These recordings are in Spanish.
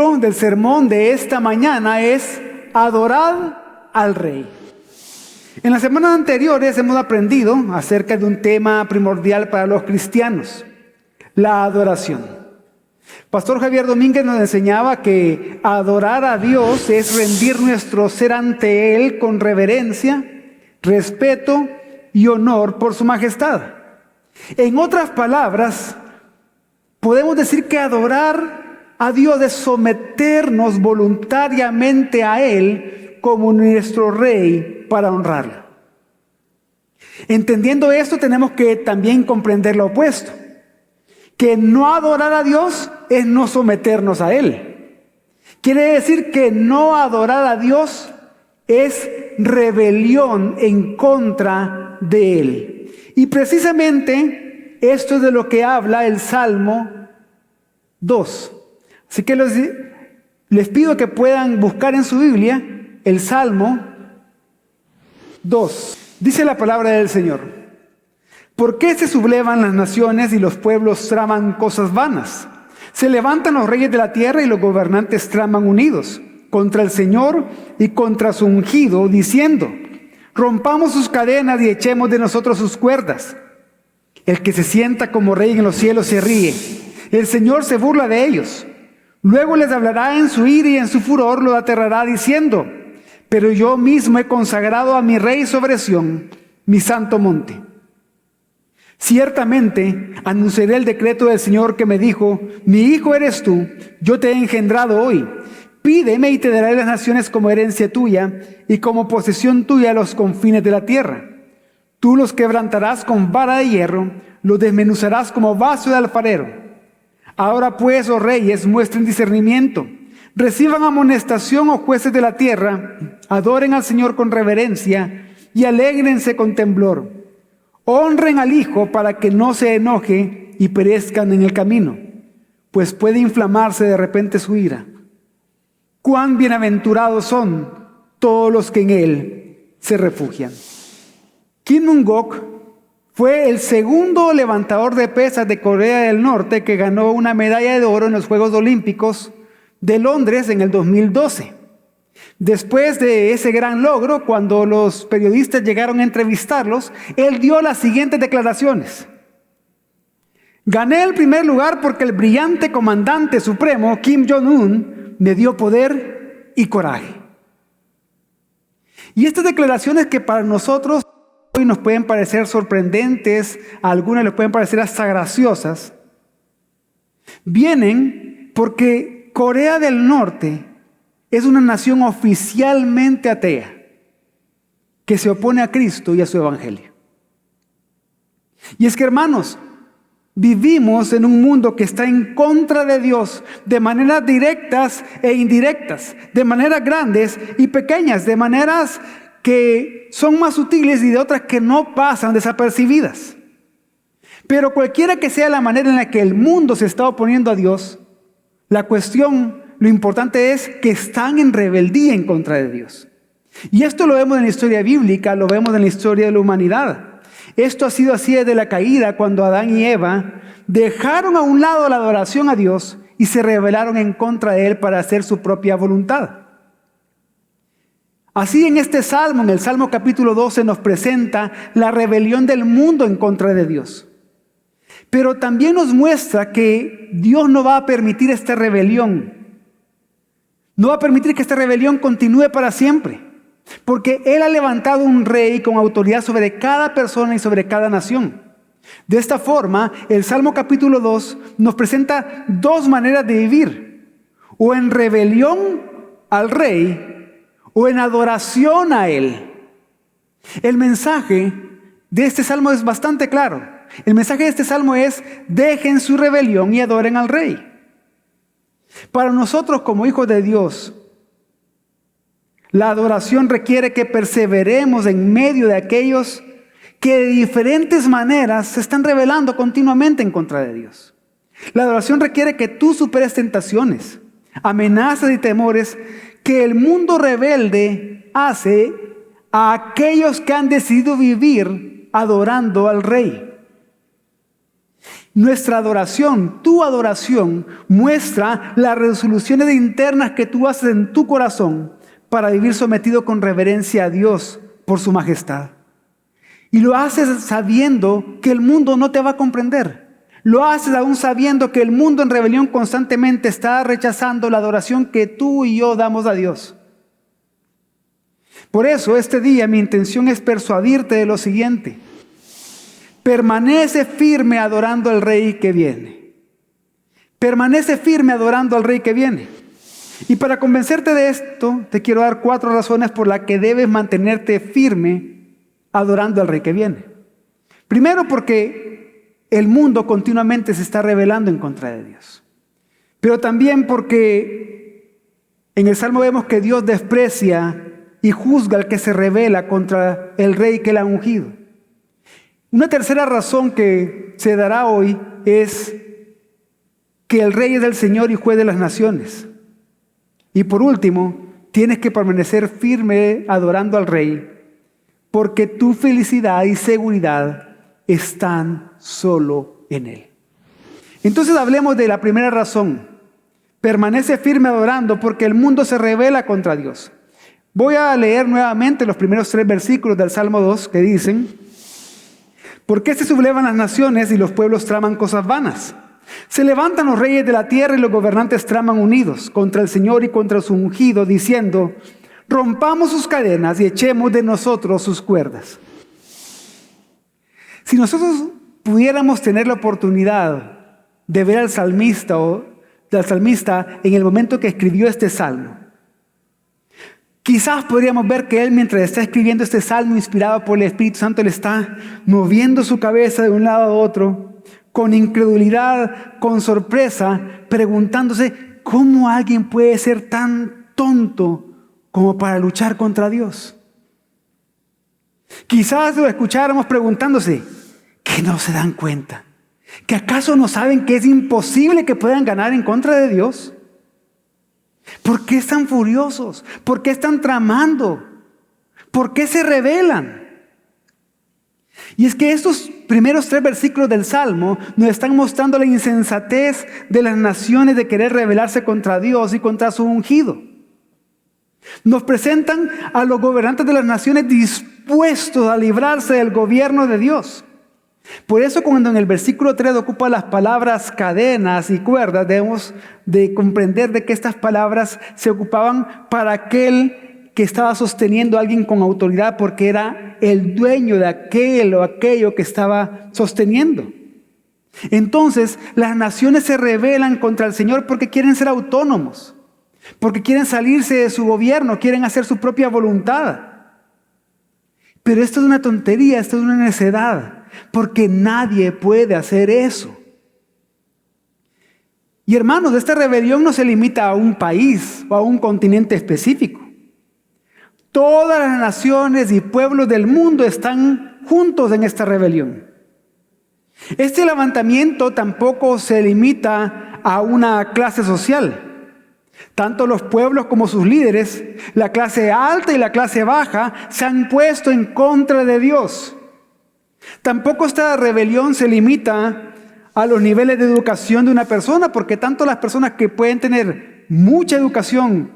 título del sermón de esta mañana es Adorad al Rey. En las semanas anteriores hemos aprendido acerca de un tema primordial para los cristianos, la adoración. Pastor Javier Domínguez nos enseñaba que adorar a Dios es rendir nuestro ser ante Él con reverencia, respeto y honor por su majestad. En otras palabras, podemos decir que adorar a Dios es someternos voluntariamente a Él como nuestro Rey para honrarlo. Entendiendo esto, tenemos que también comprender lo opuesto, que no adorar a Dios es no someternos a Él. Quiere decir que no adorar a Dios es rebelión en contra de Él. Y precisamente esto es de lo que habla el Salmo 2. Así que les pido que puedan buscar en su Biblia el Salmo 2. Dice la palabra del Señor: ¿por qué se sublevan las naciones y los pueblos traman cosas vanas? Se levantan los reyes de la tierra y los gobernantes traman unidos contra el Señor y contra su ungido, diciendo: rompamos sus cadenas y echemos de nosotros sus cuerdas. El que se sienta como rey en los cielos se ríe. El Señor se burla de ellos. Luego les hablará en su ira y en su furor lo aterrará diciendo: pero yo mismo he consagrado a mi rey sobre Sión, mi santo monte. Ciertamente anunciaré el decreto del Señor que me dijo: mi hijo eres tú, yo te he engendrado hoy. Pídeme y te daré las naciones como herencia tuya y como posesión tuya los confines de la tierra. Tú los quebrantarás con vara de hierro, los desmenuzarás como vaso de alfarero. Ahora pues, oh reyes, muestren discernimiento. Reciban amonestación, oh jueces de la tierra, adoren al Señor con reverencia y alégrense con temblor. Honren al Hijo para que no se enoje y perezcan en el camino, pues puede inflamarse de repente su ira. Cuán bienaventurados son todos los que en Él se refugian. Kim Moon-gok fue el segundo levantador de pesas de Corea del Norte que ganó una medalla de oro en los Juegos Olímpicos de Londres en el 2012. Después de ese gran logro, cuando los periodistas llegaron a entrevistarlos, él dio las siguientes declaraciones: gané el primer lugar porque el brillante comandante supremo Kim Jong-un me dio poder y coraje. Y estas declaraciones, que para nosotros hoy nos pueden parecer sorprendentes, a algunas les pueden parecer hasta graciosas, vienen porque Corea del Norte es una nación oficialmente atea que se opone a Cristo y a su evangelio. Y es que, hermanos, vivimos en un mundo que está en contra de Dios de maneras directas e indirectas, de maneras grandes y pequeñas, de maneras que son más sutiles y de otras que no pasan desapercibidas. Pero cualquiera que sea la manera en la que el mundo se está oponiendo a Dios, la cuestión, lo importante es que están en rebeldía en contra de Dios. Y esto lo vemos en la historia bíblica, lo vemos en la historia de la humanidad. Esto ha sido así desde la caída, cuando Adán y Eva dejaron a un lado la adoración a Dios y se rebelaron en contra de Él para hacer su propia voluntad. Así, en este salmo, en el Salmo capítulo 12, nos presenta la rebelión del mundo en contra de Dios. Pero también nos muestra que Dios no va a permitir esta rebelión. No va a permitir que esta rebelión continúe para siempre. Porque Él ha levantado un rey con autoridad sobre cada persona y sobre cada nación. De esta forma, el Salmo capítulo 2 nos presenta dos maneras de vivir: o en rebelión al rey, o en adoración a Él. El mensaje de este salmo es bastante claro. El mensaje de este salmo es: dejen su rebelión y adoren al rey. Para nosotros, como hijos de Dios, la adoración requiere que perseveremos en medio de aquellos que de diferentes maneras se están rebelando continuamente en contra de Dios. La adoración requiere que tú superes tentaciones, amenazas y temores que el mundo rebelde hace a aquellos que han decidido vivir adorando al Rey. Nuestra adoración, tu adoración, muestra las resoluciones internas que tú haces en tu corazón para vivir sometido con reverencia a Dios por su majestad. Y lo haces sabiendo que el mundo no te va a comprender. Lo haces aún sabiendo que el mundo en rebelión constantemente está rechazando la adoración que tú y yo damos a Dios. Por eso, este día mi intención es persuadirte de lo siguiente. Permanece firme adorando al Rey que viene. Permanece firme adorando al Rey que viene. Y para convencerte de esto, te quiero dar 4 razones por las que debes mantenerte firme adorando al Rey que viene. Primero, porque el mundo continuamente se está rebelando en contra de Dios. Pero también porque en el Salmo vemos que Dios desprecia y juzga al que se rebela contra el Rey que le ha ungido. Una tercera razón que se dará hoy es que el Rey es el Señor y juez de las naciones. Y por último, tienes que permanecer firme adorando al Rey, porque tu felicidad y seguridad están solo en Él. Entonces hablemos de la primera razón. Permanece firme adorando porque el mundo se rebela contra Dios. Voy a leer nuevamente los primeros 3 versículos del Salmo 2 que dicen: ¿por qué se sublevan las naciones y los pueblos traman cosas vanas? Se levantan los reyes de la tierra y los gobernantes traman unidos contra el Señor y contra su ungido, diciendo: rompamos sus cadenas y echemos de nosotros sus cuerdas. Si nosotros pudiéramos tener la oportunidad de ver al salmista en el momento que escribió este salmo, quizás podríamos ver que él, mientras está escribiendo este salmo inspirado por el Espíritu Santo, le está moviendo su cabeza de un lado a otro, con incredulidad, con sorpresa, preguntándose cómo alguien puede ser tan tonto como para luchar contra Dios. Quizás lo escucháramos preguntándose, ¿que no se dan cuenta? ¿Que acaso no saben que es imposible que puedan ganar en contra de Dios? ¿Por qué están furiosos? ¿Por qué están tramando? ¿Por qué se rebelan? Y es que estos primeros 3 versículos del Salmo nos están mostrando la insensatez de las naciones de querer rebelarse contra Dios y contra su ungido. Nos presentan a los gobernantes de las naciones dispuestos a librarse del gobierno de Dios. Por eso cuando en el versículo 3 ocupa las palabras cadenas y cuerdas, debemos de comprender de que estas palabras se ocupaban para aquel que estaba sosteniendo a alguien con autoridad, porque era el dueño de aquel o aquello que estaba sosteniendo. Entonces, las naciones se rebelan contra el Señor porque quieren ser autónomos, porque quieren salirse de su gobierno, quieren hacer su propia voluntad. Pero esto es una tontería, esto es una necedad, porque nadie puede hacer eso. Y hermanos, esta rebelión no se limita a un país o a un continente específico. Todas las naciones y pueblos del mundo están juntos en esta rebelión. Este levantamiento tampoco se limita a una clase social. Tanto los pueblos como sus líderes, la clase alta y la clase baja, se han puesto en contra de Dios. Tampoco esta rebelión se limita a los niveles de educación de una persona, porque tanto las personas que pueden tener mucha educación,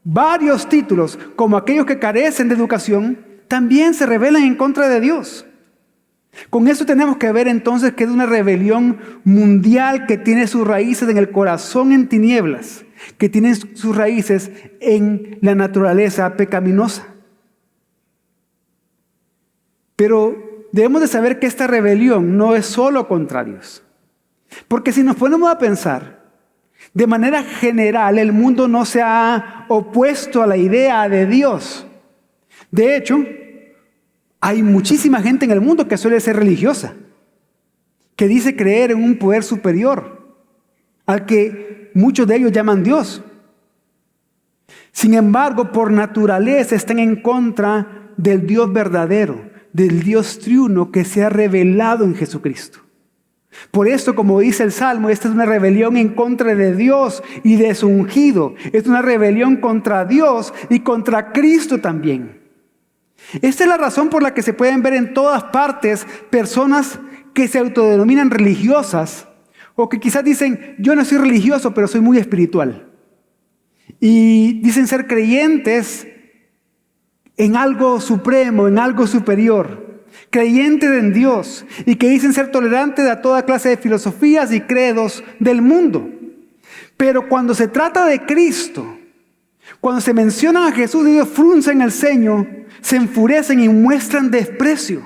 varios títulos, como aquellos que carecen de educación, también se rebelan en contra de Dios. Con eso tenemos que ver entonces que es una rebelión mundial que tiene sus raíces en el corazón en tinieblas, que tiene sus raíces en la naturaleza pecaminosa. Pero debemos de saber que esta rebelión no es solo contra Dios. Porque si nos ponemos a pensar, de manera general, el mundo no se ha opuesto a la idea de Dios. De hecho, hay muchísima gente en el mundo que suele ser religiosa, que dice creer en un poder superior, al que muchos de ellos llaman Dios. Sin embargo, por naturaleza están en contra del Dios verdadero, del Dios triuno que se ha revelado en Jesucristo. Por esto, como dice el Salmo, esta es una rebelión en contra de Dios y de su ungido. Es una rebelión contra Dios y contra Cristo también. Esta es la razón por la que se pueden ver en todas partes personas que se autodenominan religiosas o que quizás dicen, yo no soy religioso, pero soy muy espiritual. Y dicen ser creyentes en algo supremo, en algo superior, creyentes en Dios, y que dicen ser tolerantes a toda clase de filosofías y credos del mundo. Pero cuando se trata de Cristo, cuando se menciona a Jesús, ellos fruncen el ceño, se enfurecen y muestran desprecio.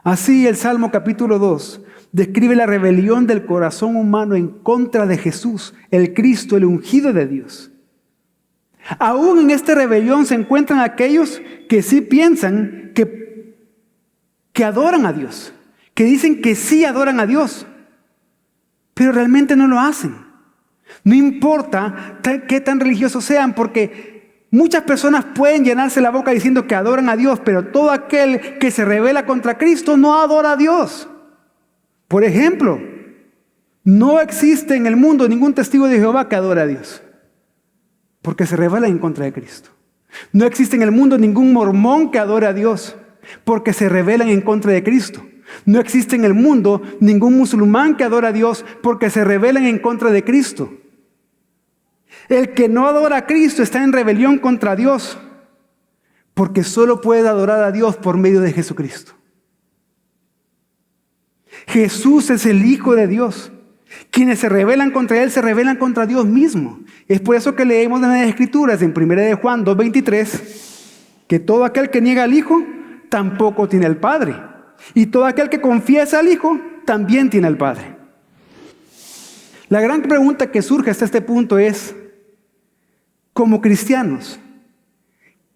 Así el Salmo capítulo 2 describe la rebelión del corazón humano en contra de Jesús, el Cristo, el ungido de Dios. Aún en esta rebelión se encuentran aquellos que sí piensan que adoran a Dios, que dicen que sí adoran a Dios, pero realmente no lo hacen. No importa qué tan religiosos sean, porque muchas personas pueden llenarse la boca diciendo que adoran a Dios, pero todo aquel que se rebela contra Cristo no adora a Dios. Por ejemplo, no existe en el mundo ningún testigo de Jehová que adore a Dios, porque se rebela en contra de Cristo. No existe en el mundo ningún mormón que adore a Dios, porque se rebelan en contra de Cristo. No existe en el mundo ningún musulmán que adore a Dios, porque se rebelan en contra de Cristo. El que no adora a Cristo está en rebelión contra Dios, porque solo puede adorar a Dios por medio de Jesucristo. Jesús es el Hijo de Dios. Quienes se rebelan contra Él se rebelan contra Dios mismo. Es por eso que leemos en las Escrituras, en 1 de Juan 2:23, que todo aquel que niega al Hijo tampoco tiene al Padre. Y todo aquel que confiesa al Hijo también tiene al Padre. La gran pregunta que surge hasta este punto es, como cristianos,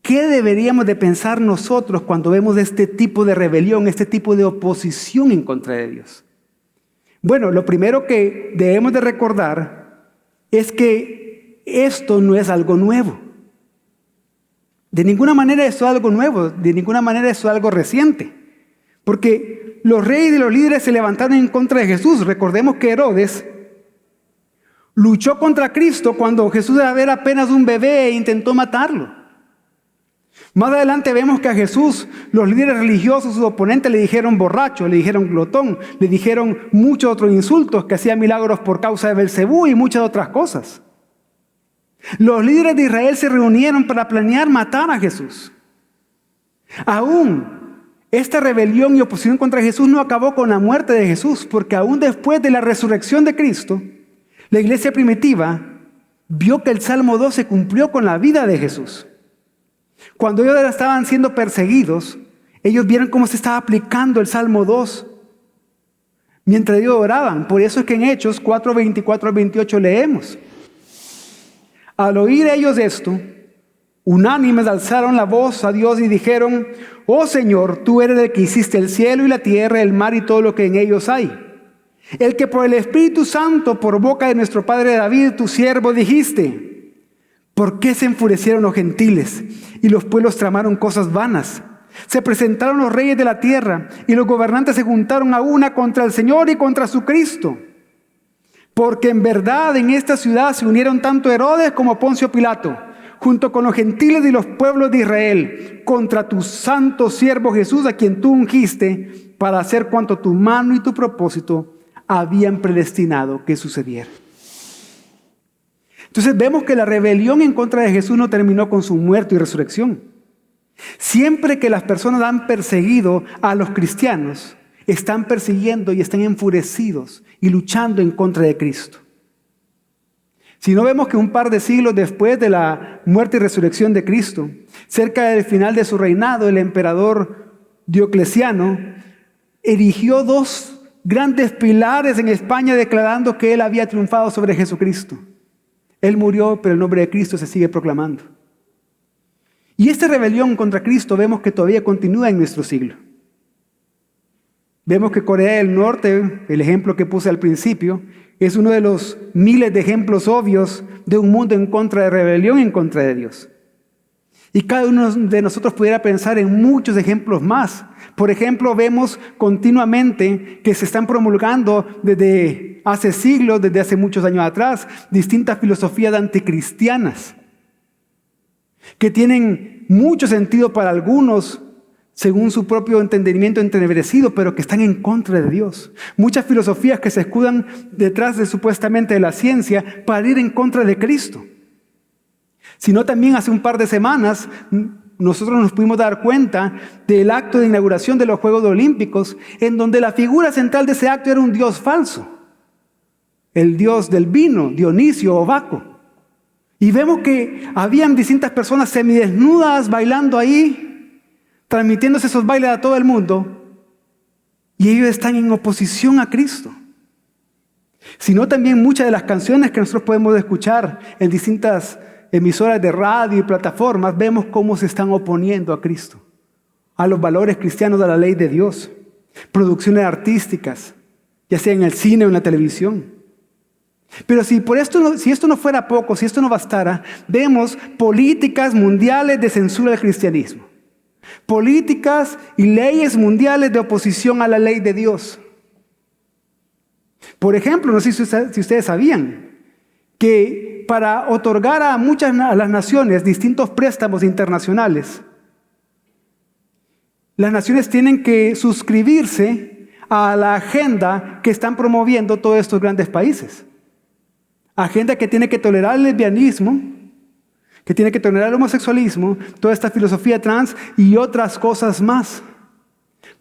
¿qué deberíamos de pensar nosotros cuando vemos este tipo de rebelión, este tipo de oposición en contra de Dios? Bueno, lo primero que debemos de recordar es que esto no es algo nuevo. De ninguna manera esto es algo nuevo, de ninguna manera esto es algo reciente. Porque los reyes y los líderes se levantaron en contra de Jesús. Recordemos que Herodes luchó contra Cristo cuando Jesús era apenas un bebé e intentó matarlo. Más adelante vemos que a Jesús los líderes religiosos, sus oponentes, le dijeron borracho, le dijeron glotón, le dijeron muchos otros insultos, que hacía milagros por causa de Belcebú y muchas otras cosas. Los líderes de Israel se reunieron para planear matar a Jesús. Aún esta rebelión y oposición contra Jesús no acabó con la muerte de Jesús, porque aún después de la resurrección de Cristo, la iglesia primitiva vio que el Salmo 2 se cumplió con la vida de Jesús. Cuando ellos estaban siendo perseguidos, ellos vieron cómo se estaba aplicando el Salmo 2 mientras ellos oraban. Por eso es que en Hechos 4:24-28 leemos: al oír ellos esto, unánimes alzaron la voz a Dios y dijeron: oh Señor, tú eres el que hiciste el cielo y la tierra, el mar y todo lo que en ellos hay. El que por el Espíritu Santo, por boca de nuestro padre David, tu siervo, dijiste: ¿por qué se enfurecieron los gentiles y los pueblos tramaron cosas vanas? Se presentaron los reyes de la tierra y los gobernantes se juntaron a una contra el Señor y contra su Cristo. Porque en verdad en esta ciudad se unieron tanto Herodes como Poncio Pilato, junto con los gentiles y los pueblos de Israel, contra tu santo siervo Jesús, a quien tú ungiste, para hacer cuanto tu mano y tu propósito habían predestinado que sucediera. Entonces vemos que la rebelión en contra de Jesús no terminó con su muerte y resurrección. Siempre que las personas han perseguido a los cristianos, están persiguiendo y están enfurecidos y luchando en contra de Cristo. Si no vemos que un par de siglos después de la muerte y resurrección de Cristo, cerca del final de su reinado, el emperador Diocleciano erigió dos grandes pilares en España declarando que él había triunfado sobre Jesucristo. Él murió, pero el nombre de Cristo se sigue proclamando. Y esta rebelión contra Cristo vemos que todavía continúa en nuestro siglo. Vemos que Corea del Norte, el ejemplo que puse al principio, es uno de los miles de ejemplos obvios de un mundo en contra de rebelión en contra de Dios. Y cada uno de nosotros pudiera pensar en muchos ejemplos más. Por ejemplo, vemos continuamente que se están promulgando desde hace siglos, desde hace muchos años atrás, distintas filosofías anticristianas que tienen mucho sentido para algunos, según su propio entendimiento entenebrecido, pero que están en contra de Dios. Muchas filosofías que se escudan detrás de supuestamente de la ciencia para ir en contra de Cristo. Sino también hace un par de semanas nosotros nos pudimos dar cuenta del acto de inauguración de los Juegos Olímpicos, en donde la figura central de ese acto era un dios falso. El dios del vino, Dionisio o Baco. Y vemos que habían distintas personas semidesnudas bailando ahí, transmitiéndose esos bailes a todo el mundo. Y ellos están en oposición a Cristo. Sino también muchas de las canciones que nosotros podemos escuchar en distintas emisoras de radio y plataformas, vemos cómo se están oponiendo a Cristo, a los valores cristianos de la ley de Dios. Producciones artísticas, ya sea en el cine o en la televisión. Pero si esto no fuera poco, si esto no bastara, vemos políticas mundiales de censura del cristianismo. Políticas y leyes mundiales de oposición a la ley de Dios. Por ejemplo, no sé si ustedes sabían que para otorgar a las naciones distintos préstamos internacionales, las naciones tienen que suscribirse a la agenda que están promoviendo todos estos grandes países. Agenda que tiene que tolerar el lesbianismo, que tiene que tolerar el homosexualismo, toda esta filosofía trans y otras cosas más.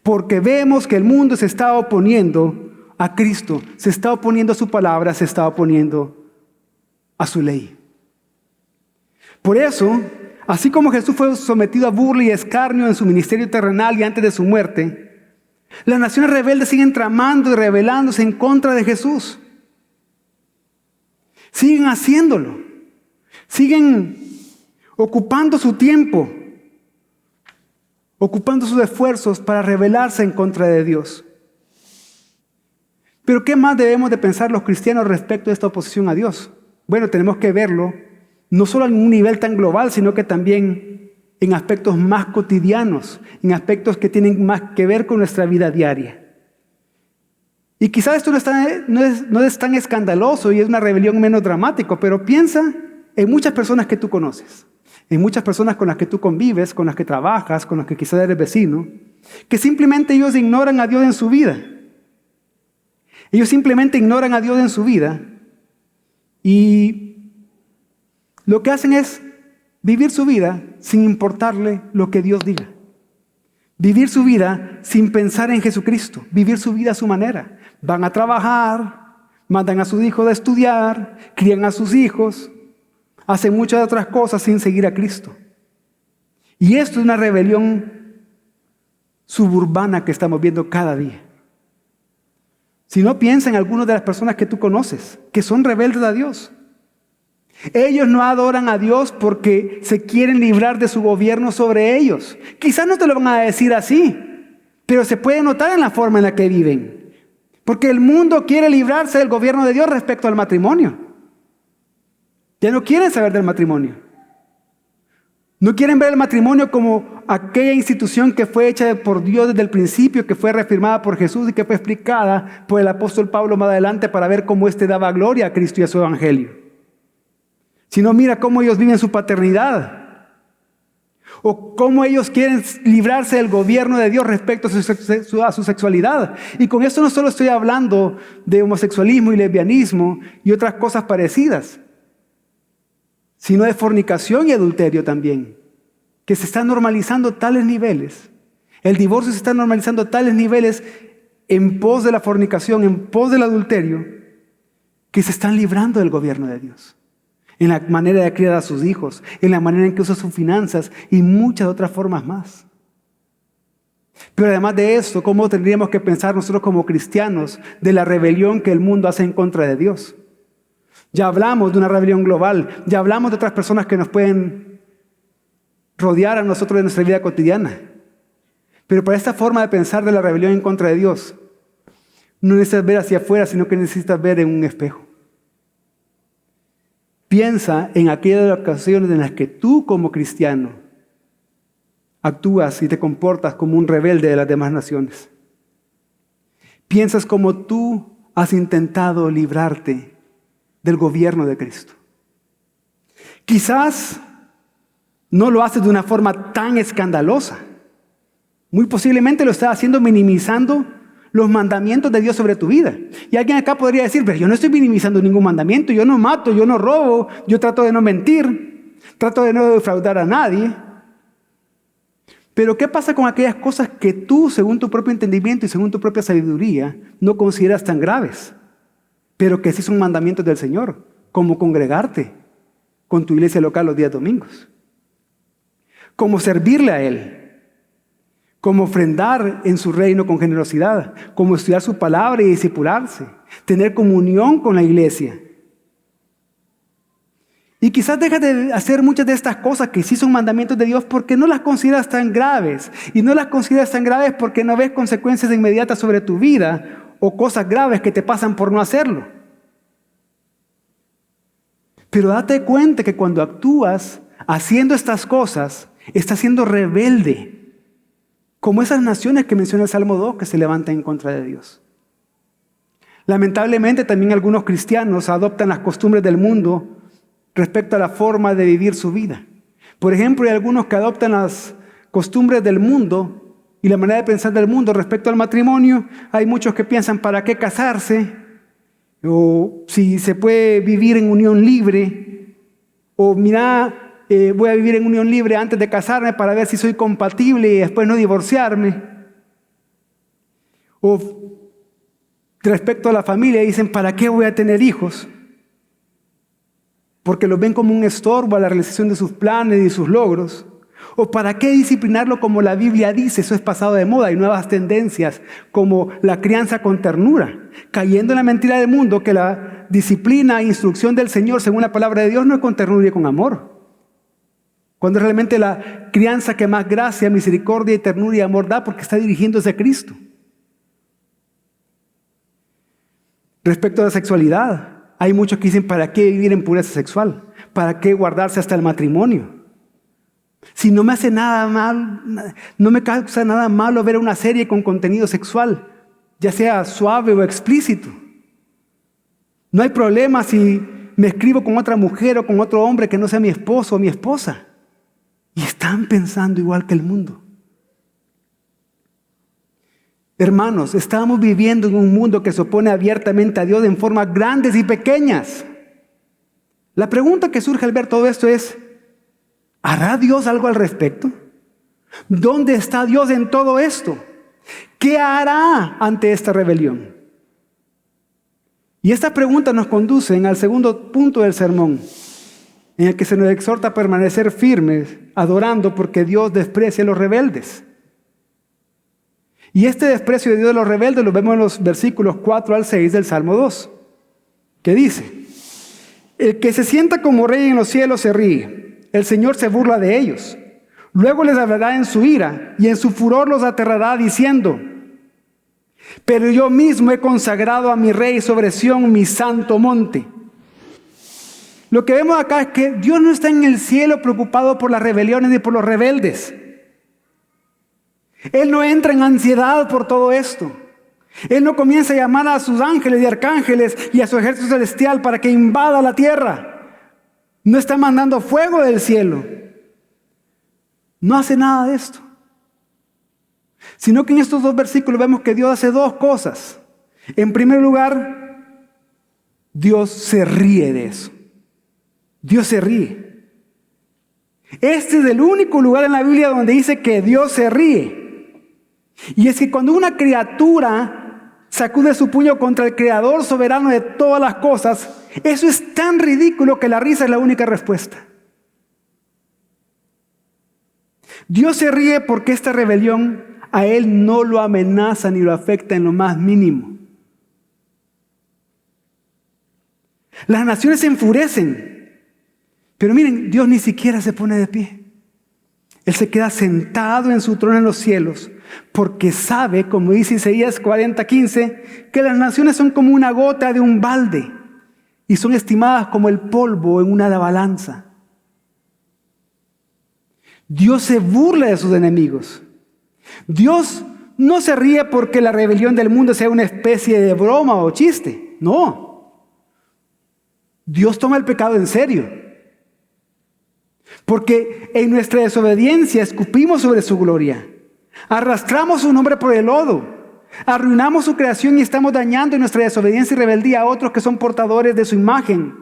Porque vemos que el mundo se está oponiendo a Cristo, se está oponiendo a su palabra, se está oponiendo a su ley. Por eso, así como Jesús fue sometido a burla y escarnio en su ministerio terrenal y antes de su muerte, las naciones rebeldes siguen tramando y rebelándose en contra de Jesús. Siguen haciéndolo. Siguen ocupando su tiempo, ocupando sus esfuerzos para rebelarse en contra de Dios. Pero ¿qué más debemos de pensar los cristianos respecto a esta oposición a Dios? Bueno, tenemos que verlo no solo en un nivel tan global, sino que también en aspectos más cotidianos, en aspectos que tienen más que ver con nuestra vida diaria. Y quizás esto no es tan escandaloso y es una rebelión menos dramático, pero piensa en muchas personas que tú conoces, en muchas personas con las que tú convives, con las que trabajas, con las que quizás eres vecino, que simplemente ellos ignoran a Dios en su vida. Ellos simplemente ignoran a Dios en su vida y lo que hacen es vivir su vida sin importarle lo que Dios diga. Vivir su vida sin pensar en Jesucristo. Vivir su vida a su manera. Van a trabajar, mandan a sus hijos a estudiar, crían a sus hijos, hacen muchas otras cosas sin seguir a Cristo. Y esto es una rebelión suburbana que estamos viendo cada día. Si no, piensa en algunas de las personas que tú conoces, que son rebeldes a Dios. Ellos no adoran a Dios porque se quieren librar de su gobierno sobre ellos. Quizás no te lo van a decir así, pero se puede notar en la forma en la que viven. Porque el mundo quiere librarse del gobierno de Dios respecto al matrimonio. Ya no quieren saber del matrimonio. No quieren ver el matrimonio como aquella institución que fue hecha por Dios desde el principio, que fue reafirmada por Jesús y que fue explicada por el apóstol Pablo más adelante para ver cómo éste daba gloria a Cristo y a su evangelio. Sino mira cómo ellos viven su paternidad. O cómo ellos quieren librarse del gobierno de Dios respecto a su sexualidad. Y con esto no solo estoy hablando de homosexualismo y lesbianismo y otras cosas parecidas, sino de fornicación y adulterio también, que se están normalizando tales niveles. El divorcio se está normalizando a tales niveles en pos de la fornicación, en pos del adulterio, que se están librando del gobierno de Dios. En la manera de criar a sus hijos, en la manera en que usa sus finanzas y muchas otras formas más. Pero además de esto, ¿cómo tendríamos que pensar nosotros como cristianos de la rebelión que el mundo hace en contra de Dios? Ya hablamos de una rebelión global, ya hablamos de otras personas que nos pueden rodear a nosotros en nuestra vida cotidiana. Pero para esta forma de pensar de la rebelión en contra de Dios, no necesitas ver hacia afuera, sino que necesitas ver en un espejo. Piensa en aquellas ocasiones en las que tú como cristiano actúas y te comportas como un rebelde de las demás naciones. Piensas como tú has intentado librarte del gobierno de Cristo. Quizás no lo haces de una forma tan escandalosa, Muy posiblemente lo estás haciendo minimizando los mandamientos de Dios sobre tu vida. Y alguien acá podría decir, pero yo no estoy minimizando ningún mandamiento, yo no mato, yo no robo, yo trato de no mentir, trato de no defraudar a nadie. Pero ¿qué pasa con aquellas cosas que tú, según tu propio entendimiento y según tu propia sabiduría, no consideras tan graves, pero que sí son mandamientos del Señor, como congregarte con tu iglesia local los días domingos, como servirle a Él, como ofrendar en su reino con generosidad, como estudiar su palabra y discipularse, tener comunión con la iglesia? Y quizás dejas de hacer muchas de estas cosas que sí son mandamientos de Dios porque no las consideras tan graves. Y no las consideras tan graves porque no ves consecuencias inmediatas sobre tu vida o cosas graves que te pasan por no hacerlo. Pero date cuenta que cuando actúas haciendo estas cosas, estás siendo rebelde, como esas naciones que menciona el Salmo 2 que se levantan en contra de Dios. Lamentablemente también algunos cristianos adoptan las costumbres del mundo respecto a la forma de vivir su vida. Por ejemplo, hay algunos que adoptan las costumbres del mundo y la manera de pensar del mundo respecto al matrimonio. Hay muchos que piensan, ¿para qué casarse? O si se puede vivir en unión libre. O mira, voy a vivir en unión libre antes de casarme para ver si soy compatible y después no divorciarme. O respecto a la familia dicen, ¿para qué voy a tener hijos? Porque los ven como un estorbo a la realización de sus planes y sus logros. ¿O para qué disciplinarlo como la Biblia dice? Eso es pasado de moda. Hay nuevas tendencias como la crianza con ternura, cayendo en la mentira del mundo que la disciplina e instrucción del Señor, según la palabra de Dios, no es con ternura y con amor. Cuando realmente la crianza que más gracia, misericordia y ternura y amor da porque está dirigiéndose a Cristo. Respecto a la sexualidad, hay muchos que dicen, ¿para qué vivir en pureza sexual? ¿Para qué guardarse hasta el matrimonio? Si no me hace nada mal, no me causa nada malo ver una serie con contenido sexual, ya sea suave o explícito. No hay problema si me escribo con otra mujer o con otro hombre que no sea mi esposo o mi esposa. Y están pensando igual que el mundo. Hermanos, estamos viviendo en un mundo que se opone abiertamente a Dios en formas grandes y pequeñas. La pregunta que surge al ver todo esto es, ¿hará Dios algo al respecto? ¿Dónde está Dios en todo esto? ¿Qué hará ante esta rebelión? Y esta pregunta nos conduce al segundo punto del sermón, en el que se nos exhorta a permanecer firmes, adorando porque Dios desprecia a los rebeldes. Y este desprecio de Dios de los rebeldes lo vemos en los versículos 4 al 6 del Salmo 2, que dice, el que se sienta como rey en los cielos se ríe, el Señor se burla de ellos. Luego les hablará en su ira y en su furor los aterrará diciendo, pero yo mismo he consagrado a mi rey sobre Sión, mi santo monte. Lo que vemos acá es que Dios no está en el cielo preocupado por las rebeliones ni por los rebeldes. Él no entra en ansiedad por todo esto. Él no comienza a llamar a sus ángeles y arcángeles y a su ejército celestial para que invada la tierra. No está mandando fuego del cielo. No hace nada de esto. Sino que en estos dos versículos vemos que Dios hace dos cosas. En primer lugar, Dios se ríe de eso. Dios se ríe. Este es el único lugar en la Biblia donde dice que Dios se ríe. Y es que cuando una criatura sacude su puño contra el Creador soberano de todas las cosas, eso es tan ridículo que la risa es la única respuesta. Dios se ríe porque esta rebelión a Él no lo amenaza ni lo afecta en lo más mínimo. Las naciones se enfurecen, pero miren, Dios ni siquiera se pone de pie. Él se queda sentado en su trono en los cielos, porque sabe, como dice Isaías 40:15, que las naciones son como una gota de un balde y son estimadas como el polvo en una balanza. Dios se burla de sus enemigos. Dios no se ríe porque la rebelión del mundo sea una especie de broma o chiste. No. Dios toma el pecado en serio. Porque en nuestra desobediencia escupimos sobre su gloria. Arrastramos su nombre por el lodo. Arruinamos su creación y estamos dañando en nuestra desobediencia y rebeldía a otros que son portadores de su imagen.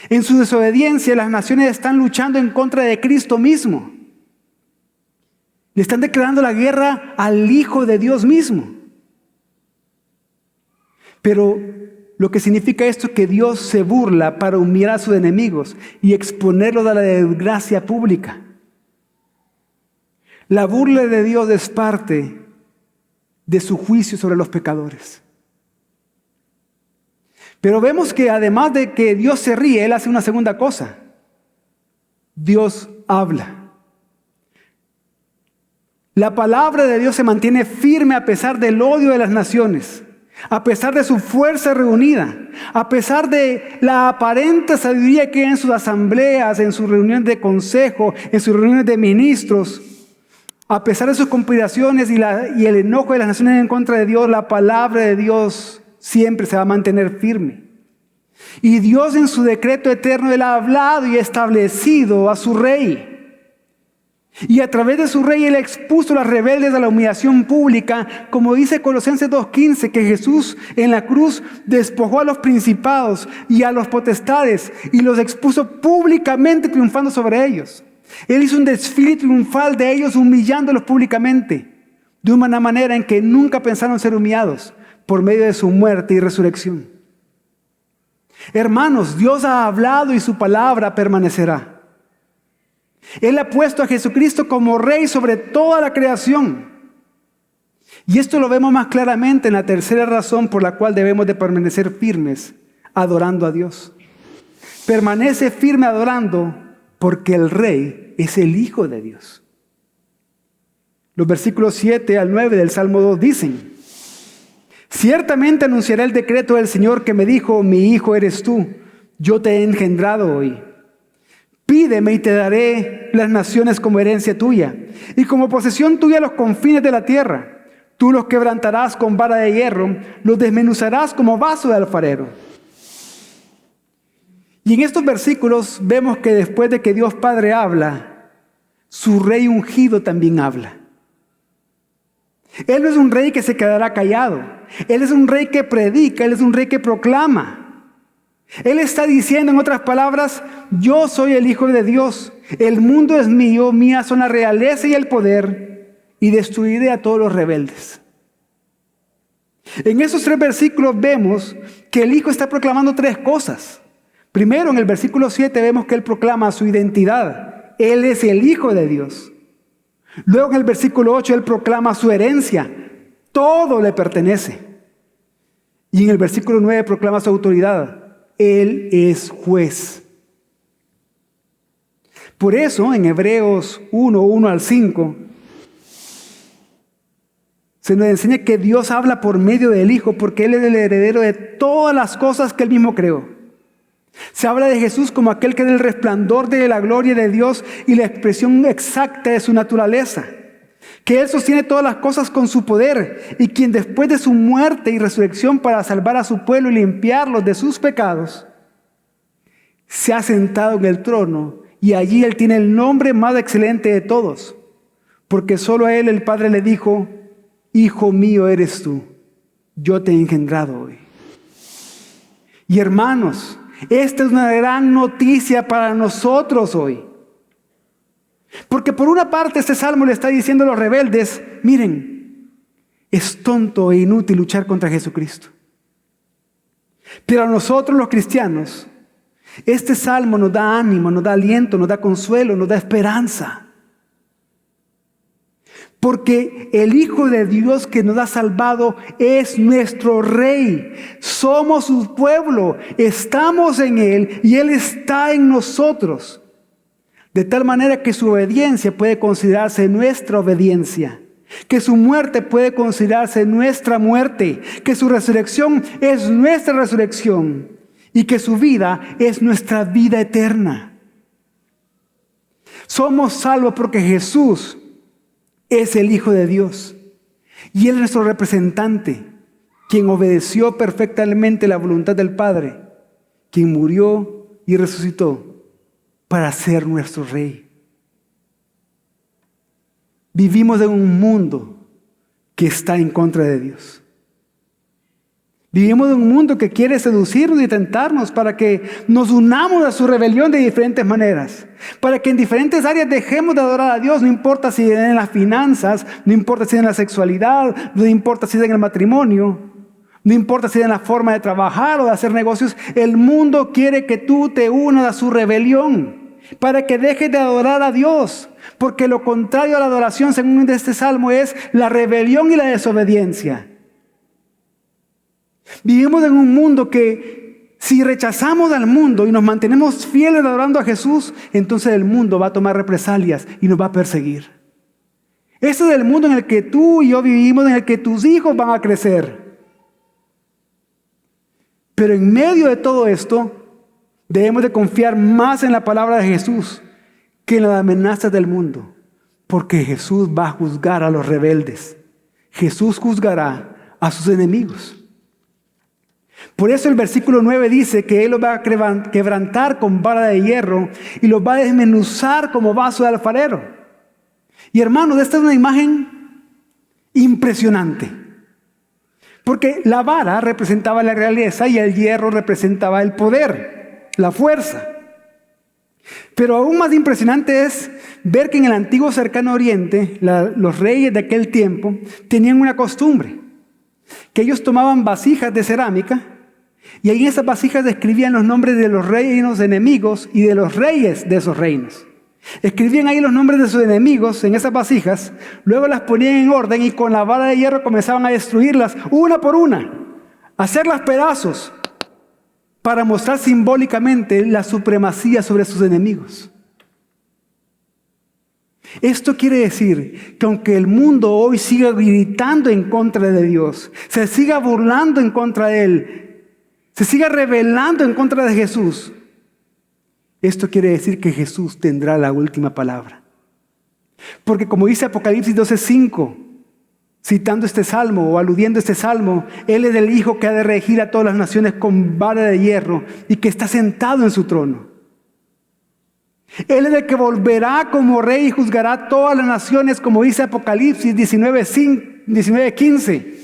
En su desobediencia, las naciones están luchando en contra de Cristo mismo. Le están declarando la guerra al Hijo de Dios mismo. Pero lo que significa esto es que Dios se burla para humillar a sus enemigos y exponerlos a la desgracia pública. La burla de Dios es parte de su juicio sobre los pecadores. Pero vemos que además de que Dios se ríe, Él hace una segunda cosa. Dios habla. La palabra de Dios se mantiene firme a pesar del odio de las naciones, a pesar de su fuerza reunida, a pesar de la aparente sabiduría que hay en sus asambleas, en sus reuniones de consejo, en sus reuniones de ministros. A pesar de sus conspiraciones y el enojo de las naciones en contra de Dios, la palabra de Dios siempre se va a mantener firme. Y Dios en su decreto eterno, Él ha hablado y establecido a su rey. Y a través de su rey Él expuso a los rebeldes a la humillación pública, como dice Colosenses 2:15, que Jesús en la cruz despojó a los principados y a los potestades y los expuso públicamente triunfando sobre ellos. Él hizo un desfile triunfal de ellos, humillándolos públicamente, de una manera en que nunca pensaron ser humillados, por medio de su muerte y resurrección. Hermanos, Dios ha hablado y su palabra permanecerá. Él ha puesto a Jesucristo como Rey sobre toda la creación. Y esto lo vemos más claramente en la tercera razón por la cual debemos de permanecer firmes, adorando a Dios. Permanece firme adorando porque el Rey es el Hijo de Dios. Los versículos 7 al 9 del Salmo 2 dicen: ciertamente anunciaré el decreto del Señor que me dijo, mi hijo eres tú, yo te he engendrado hoy. Pídeme y te daré las naciones como herencia tuya, y como posesión tuya los confines de la tierra. Tú los quebrantarás con vara de hierro, los desmenuzarás como vaso de alfarero. Y en estos versículos vemos que después de que Dios Padre habla, su Rey ungido también habla. Él no es un rey que se quedará callado. Él es un rey que predica, Él es un rey que proclama. Él está diciendo, en otras palabras, yo soy el Hijo de Dios. El mundo es mío, mía son la realeza y el poder, y destruiré a todos los rebeldes. En esos 3 versículos vemos que el Hijo está proclamando 3 cosas. Primero, en el versículo 7 vemos que Él proclama su identidad. Él es el Hijo de Dios. Luego en el versículo 8 Él proclama su herencia. Todo le pertenece. Y en el versículo 9 proclama su autoridad. Él es juez. Por eso en Hebreos 1 al 5 se nos enseña que Dios habla por medio del Hijo porque Él es el heredero de todas las cosas que Él mismo creó. Se habla de Jesús como aquel que es el resplandor de la gloria de Dios y la expresión exacta de su naturaleza. Que Él sostiene todas las cosas con su poder y quien después de su muerte y resurrección para salvar a su pueblo y limpiarlos de sus pecados, se ha sentado en el trono y allí Él tiene el nombre más excelente de todos. Porque solo a Él el Padre le dijo, Hijo mío eres tú, yo te he engendrado hoy. Y hermanos, esta es una gran noticia para nosotros hoy. Porque por una parte este salmo le está diciendo a los rebeldes, miren, es tonto e inútil luchar contra Jesucristo. Pero a nosotros los cristianos, este salmo nos da ánimo, nos da aliento, nos da consuelo, nos da esperanza. Porque el Hijo de Dios que nos ha salvado es nuestro Rey. Somos su pueblo, estamos en Él y Él está en nosotros. De tal manera que su obediencia puede considerarse nuestra obediencia, que su muerte puede considerarse nuestra muerte, que su resurrección es nuestra resurrección y que su vida es nuestra vida eterna. Somos salvos porque Jesús es el Hijo de Dios y Él es nuestro representante, quien obedeció perfectamente la voluntad del Padre, quien murió y resucitó para ser nuestro Rey. vivimos en un mundo que está en contra de Dios. Vivimos en un mundo que quiere seducirnos y tentarnos para que nos unamos a su rebelión de diferentes maneras. Para que en diferentes áreas dejemos de adorar a Dios, no importa si es en las finanzas, no importa si es en la sexualidad, no importa si es en el matrimonio, no importa si es en la forma de trabajar o de hacer negocios. El mundo quiere que tú te unas a su rebelión para que dejes de adorar a Dios. Porque lo contrario a la adoración, según este salmo, es la rebelión y la desobediencia. Vivimos en un mundo que si rechazamos al mundo y nos mantenemos fieles adorando a Jesús, entonces el mundo va a tomar represalias y nos va a perseguir. Ese es el mundo en el que tú y yo vivimos, en el que tus hijos van a crecer. Pero en medio de todo esto, debemos de confiar más en la palabra de Jesús que en las amenazas del mundo, porque Jesús va a juzgar a los rebeldes. Jesús juzgará a sus enemigos. Por eso el versículo 9 dice que Él los va a quebrantar con vara de hierro y los va a desmenuzar como vaso de alfarero. Y hermanos, esta es una imagen impresionante. Porque la vara representaba la realeza y el hierro representaba el poder, la fuerza. Pero aún más impresionante es ver que en el antiguo cercano oriente, los reyes de aquel tiempo tenían una costumbre. Que ellos tomaban vasijas de cerámica y ahí en esas vasijas escribían los nombres de los reinos enemigos y de los reyes de esos reinos. Escribían ahí los nombres de sus enemigos en esas vasijas, luego las ponían en orden y con la vara de hierro comenzaban a destruirlas una por una, a hacerlas pedazos para mostrar simbólicamente la supremacía sobre sus enemigos. Esto quiere decir que aunque el mundo hoy siga gritando en contra de Dios, se siga burlando en contra de Él, se siga rebelando en contra de Jesús, esto quiere decir que Jesús tendrá la última palabra. Porque como dice Apocalipsis 12:5, citando este salmo o aludiendo a este salmo, Él es el Hijo que ha de regir a todas las naciones con vara de hierro y que está sentado en su trono. Él es el que volverá como rey y juzgará a todas las naciones, como dice Apocalipsis 19:15.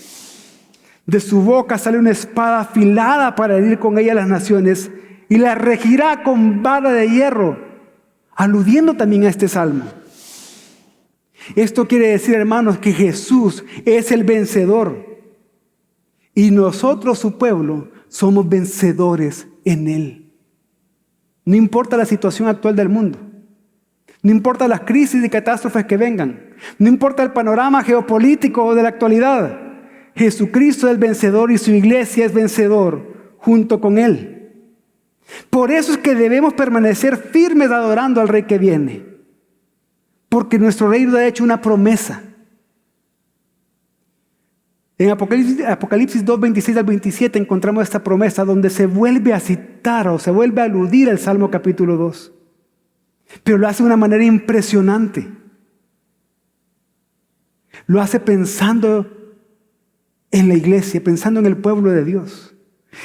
De su boca sale una espada afilada para herir con ella a las naciones y las regirá con vara de hierro, aludiendo también a este salmo. Esto quiere decir, hermanos, que Jesús es el vencedor y nosotros, su pueblo, somos vencedores en Él. No importa la situación actual del mundo, no importa las crisis y catástrofes que vengan, no importa el panorama geopolítico de la actualidad, Jesucristo es el vencedor y su iglesia es vencedor junto con Él. Por eso es que debemos permanecer firmes adorando al Rey que viene, porque nuestro Rey nos ha hecho una promesa. En Apocalipsis 2:26 al 27 encontramos esta promesa donde se vuelve a citar o se vuelve a aludir al Salmo capítulo 2. Pero lo hace de una manera impresionante. Lo hace pensando en la iglesia, pensando en el pueblo de Dios.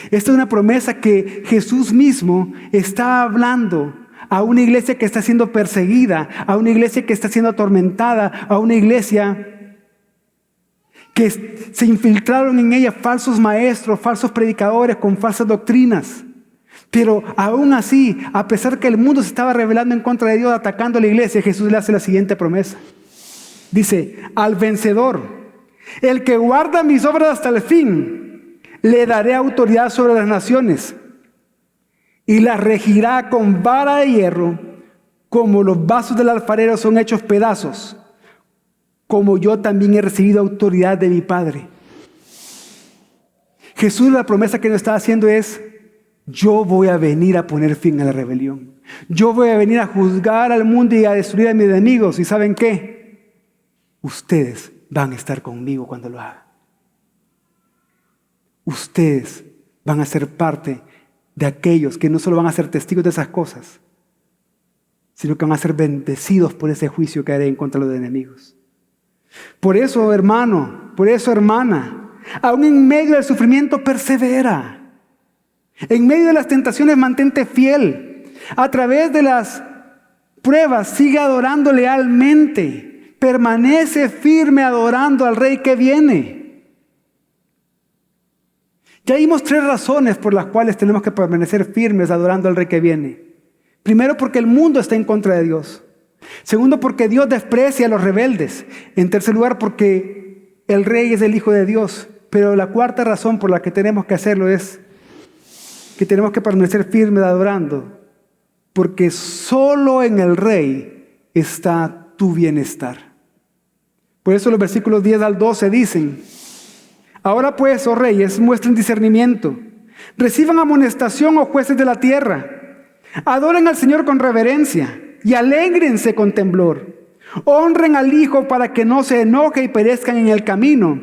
Esta es una promesa que Jesús mismo está hablando a una iglesia que está siendo perseguida, a una iglesia que está siendo atormentada, a una iglesia que se infiltraron en ella falsos maestros, falsos predicadores con falsas doctrinas. Pero aún así, a pesar que el mundo se estaba rebelando en contra de Dios, atacando a la iglesia, Jesús le hace la siguiente promesa. Dice, al vencedor, el que guarda mis obras hasta el fin, le daré autoridad sobre las naciones y las regirá con vara de hierro, como los vasos del alfarero son hechos pedazos, como yo también he recibido autoridad de mi Padre. Jesús, la promesa que nos está haciendo es, yo voy a venir a poner fin a la rebelión. Yo voy a venir a juzgar al mundo y a destruir a mis enemigos. ¿Y saben qué? Ustedes van a estar conmigo cuando lo haga. Ustedes van a ser parte de aquellos que no solo van a ser testigos de esas cosas, sino que van a ser bendecidos por ese juicio que haré en contra de los enemigos. Por eso, hermano, por eso, hermana, aún en medio del sufrimiento persevera. En medio de las tentaciones mantente fiel. A través de las pruebas sigue adorando lealmente. Permanece firme adorando al Rey que viene. Ya vimos 3 razones por las cuales tenemos que permanecer firmes adorando al Rey que viene. Primero, porque el mundo está en contra de Dios. Segundo, porque Dios desprecia a los rebeldes. En tercer lugar, porque el Rey es el Hijo de Dios. Pero la cuarta razón por la que tenemos que hacerlo es que tenemos que permanecer firmes adorando, porque solo en el Rey está tu bienestar. Por eso los versículos 10 al 12 dicen: ahora pues, oh reyes, muestren discernimiento, reciban amonestación, oh jueces de la tierra, adoren al Señor con reverencia y alégrense con temblor. Honren al Hijo para que no se enoje y perezcan en el camino,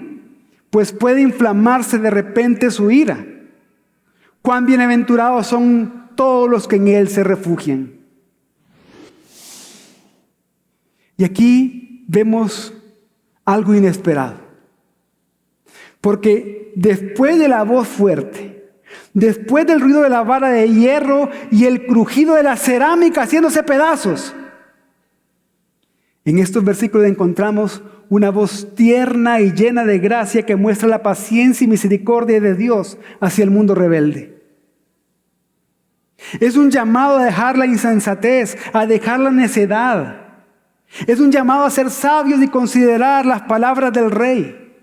pues puede inflamarse de repente su ira. Cuán bienaventurados son todos los que en Él se refugian. Y aquí vemos algo inesperado. Porque después de la voz fuerte, después del ruido de la vara de hierro y el crujido de la cerámica haciéndose pedazos, en estos versículos encontramos una voz tierna y llena de gracia que muestra la paciencia y misericordia de Dios hacia el mundo rebelde. Es un llamado a dejar la insensatez, a dejar la necedad. Es un llamado a ser sabios y considerar las palabras del Rey.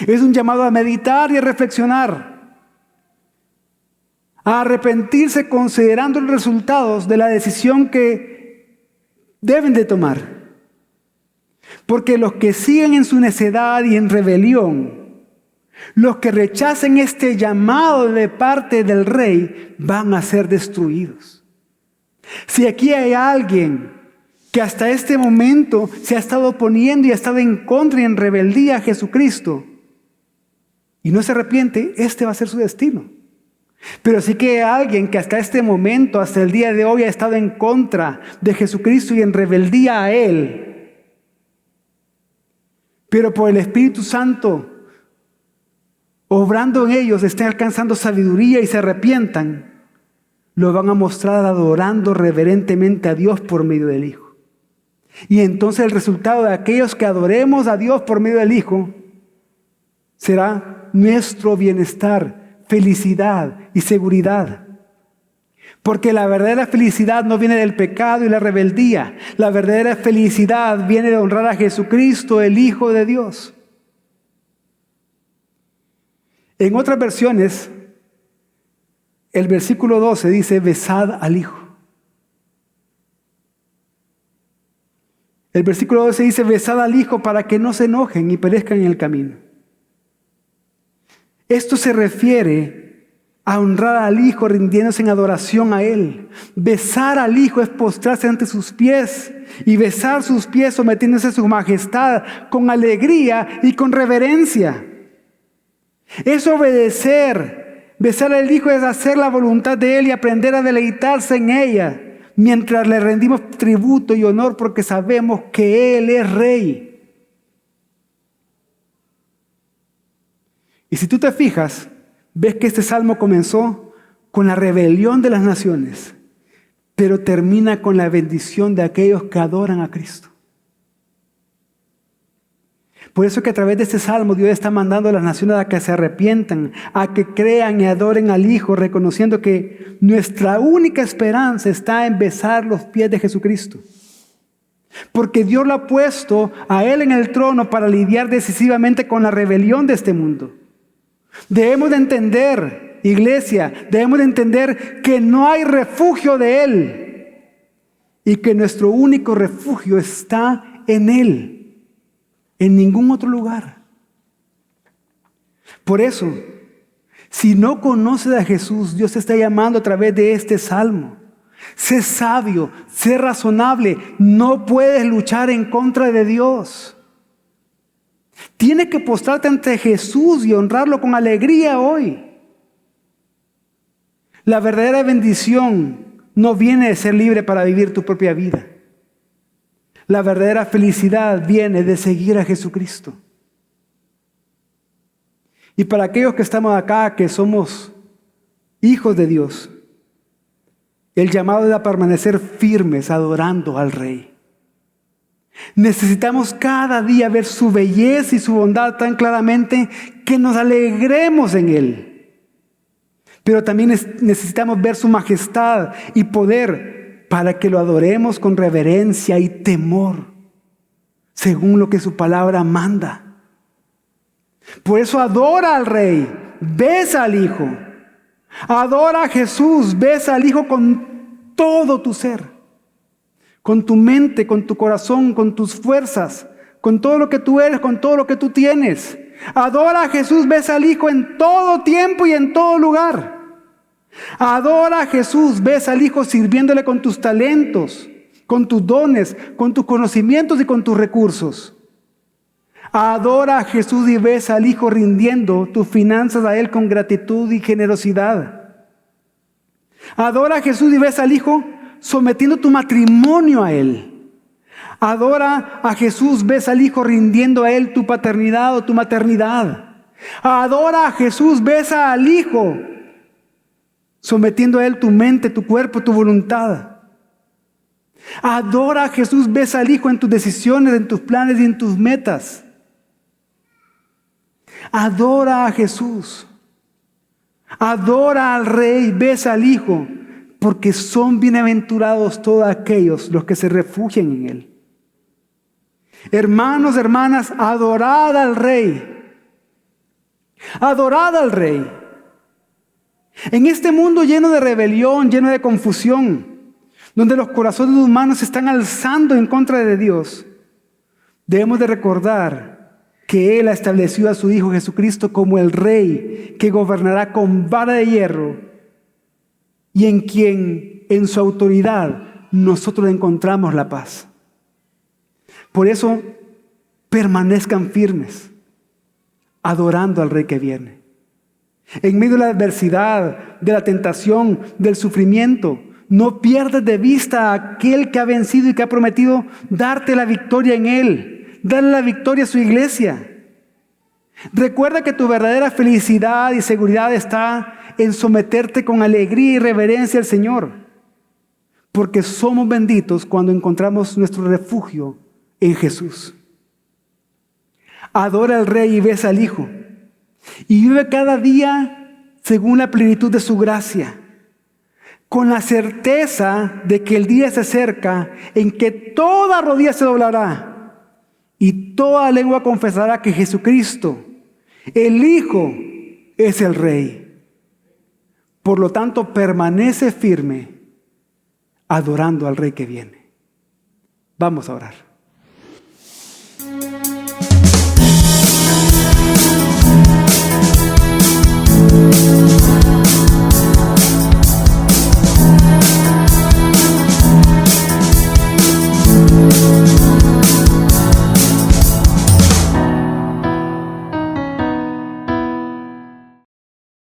Es un llamado a meditar y a reflexionar, a arrepentirse considerando los resultados de la decisión que deben de tomar. Porque los que siguen en su necedad y en rebelión, los que rechacen este llamado de parte del Rey, van a ser destruidos. Si aquí hay alguien que hasta este momento se ha estado oponiendo y ha estado en contra y en rebeldía a Jesucristo, y no se arrepiente, este va a ser su destino. Pero sí que hay alguien que hasta este momento, hasta el día de hoy, ha estado en contra de Jesucristo y en rebeldía a Él, pero por el Espíritu Santo obrando en ellos, estén alcanzando sabiduría y se arrepientan, lo van a mostrar adorando reverentemente a Dios por medio del Hijo. Y entonces el resultado de aquellos que adoremos a Dios por medio del Hijo será nuestro bienestar, felicidad y seguridad. Porque la verdadera felicidad no viene del pecado y la rebeldía. La verdadera felicidad viene de honrar a Jesucristo, el Hijo de Dios. En otras versiones, el versículo 12 dice: besad al Hijo. El versículo 12 dice: besad al Hijo para que no se enojen y perezcan en el camino. Esto se refiere a honrar al Hijo rindiéndose en adoración a Él. Besar al Hijo es postrarse ante sus pies y besar sus pies sometiéndose a su majestad con alegría y con reverencia. Es obedecer. Besar al Hijo es hacer la voluntad de Él y aprender a deleitarse en ella, mientras le rendimos tributo y honor porque sabemos que Él es Rey. Y si tú te fijas, ves que este salmo comenzó con la rebelión de las naciones, pero termina con la bendición de aquellos que adoran a Cristo. Por eso que a través de este salmo Dios está mandando a las naciones a que se arrepientan, a que crean y adoren al Hijo, reconociendo que nuestra única esperanza está en besar los pies de Jesucristo. Porque Dios lo ha puesto a Él en el trono para lidiar decisivamente con la rebelión de este mundo. Debemos de entender, iglesia, debemos de entender que no hay refugio de Él y que nuestro único refugio está en Él. En ningún otro lugar. Por eso, si no conoces a Jesús, Dios te está llamando a través de este salmo. Sé sabio, sé razonable. No puedes luchar en contra de Dios. Tienes que postrarte ante Jesús y honrarlo con alegría hoy. La verdadera bendición no viene de ser libre para vivir tu propia vida. La verdadera felicidad viene de seguir a Jesucristo. Y para aquellos que estamos acá, que somos hijos de Dios, el llamado es a permanecer firmes adorando al Rey. Necesitamos cada día ver su belleza y su bondad tan claramente que nos alegremos en Él. Pero también necesitamos ver su majestad y poder para que lo adoremos con reverencia y temor, según lo que su palabra manda. Por eso adora al Rey, besa al Hijo. Adora a Jesús, besa al Hijo con todo tu ser, con tu mente, con tu corazón, con tus fuerzas, con todo lo que tú eres, con todo lo que tú tienes. Adora a Jesús, besa al Hijo en todo tiempo y en todo lugar. Adora a Jesús, besa al Hijo sirviéndole con tus talentos, con tus dones, con tus conocimientos y con tus recursos. Adora a Jesús y besa al Hijo rindiendo tus finanzas a Él con gratitud y generosidad. Adora a Jesús y besa al Hijo sometiendo tu matrimonio a Él. Adora a Jesús, besa al Hijo rindiendo a Él tu paternidad o tu maternidad. Adora a Jesús, besa al Hijo sometiendo a Él tu mente, tu cuerpo, tu voluntad. Adora a Jesús, besa al Hijo en tus decisiones, en tus planes y en tus metas. Adora a Jesús. Adora al Rey, besa al Hijo, porque son bienaventurados todos aquellos los que se refugian en Él. Hermanos, hermanas, adorad al Rey. Adorad al Rey. En este mundo lleno de rebelión, lleno de confusión, donde los corazones humanos se están alzando en contra de Dios, debemos de recordar que Él ha establecido a su Hijo Jesucristo como el Rey que gobernará con vara de hierro y en quien, en su autoridad, nosotros encontramos la paz. Por eso, permanezcan firmes, adorando al Rey que viene. En medio de la adversidad, de la tentación, del sufrimiento, no pierdas de vista a aquel que ha vencido y que ha prometido darte la victoria en Él. Darle la victoria a su iglesia. Recuerda que tu verdadera felicidad y seguridad está en someterte con alegría y reverencia al Señor. Porque somos benditos cuando encontramos nuestro refugio en Jesús. Adora al Rey y besa al Hijo. Y vive cada día según la plenitud de su gracia, con la certeza de que el día se acerca en que toda rodilla se doblará y toda lengua confesará que Jesucristo, el Hijo, es el Rey. Por lo tanto, permanece firme adorando al Rey que viene. Vamos a orar.